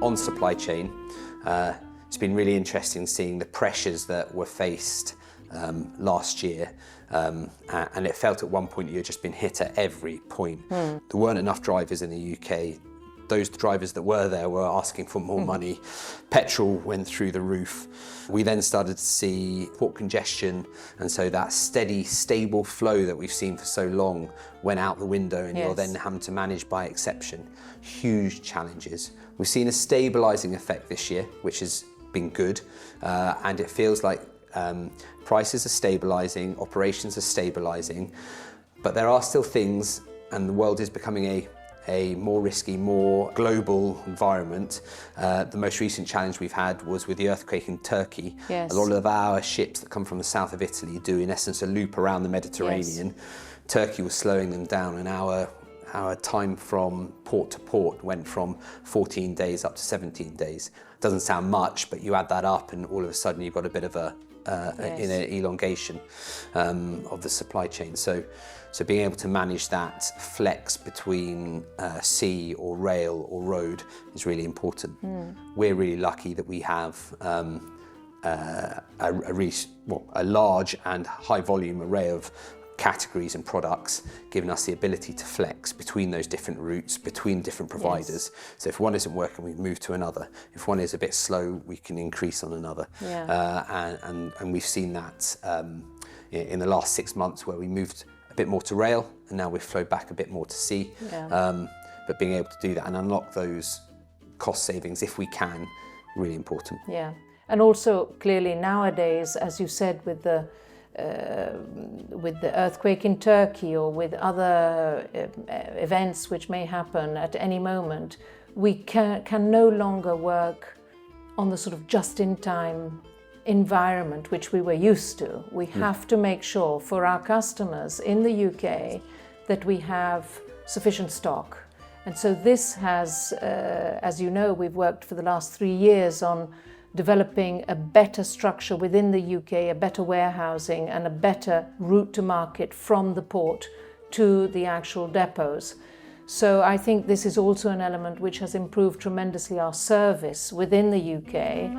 On supply chain, it's been really interesting seeing the pressures that were faced last year, and it felt at one point you'd just been hit at every point. There weren't enough drivers in the UK. Those drivers that were there were asking for more money. Petrol went through the roof. We then started to see port congestion, and so that steady, stable flow that we've seen for so long went out the window, and you're then having to manage by exception. Huge challenges. We've seen a stabilising effect this year, which has been good, and it feels like prices are stabilising, operations are stabilising, but there are still things, and the world is becoming a more risky, more global environment. The most recent challenge we've had was with the earthquake in Turkey. Yes. A lot of our ships that come from the south of Italy do in essence a loop around the Mediterranean. Yes. Turkey was slowing them down, and our time from port to port went from 14 days up to 17 days. Doesn't sound much, but you add that up and all of a sudden you've got a bit of an elongation of the supply chain. So being able to manage that flex between sea or rail or road is really important. We're really lucky that we have a large and high volume array of categories and products, giving us the ability to flex between those different routes, between different providers. Yes. So if one isn't working, we move to another. If one is a bit slow, we can increase on another. Yeah. And we've seen that in the last 6 months, where we moved a bit more to rail, and now we've flowed back a bit more to sea. Yeah. But being able to do that and unlock those cost savings, if we can, really important. Yeah, and also clearly nowadays, as you said, with the earthquake in Turkey or with other events which may happen at any moment, we can no longer work on the sort of just-in-time environment which we were used to. We have to make sure for our customers in the UK that we have sufficient stock. And so this has, as you know, we've worked for the last 3 years on developing a better structure within the UK, a better warehousing and a better route to market from the port to the actual depots. So I think this is also an element which has improved tremendously our service within the UK.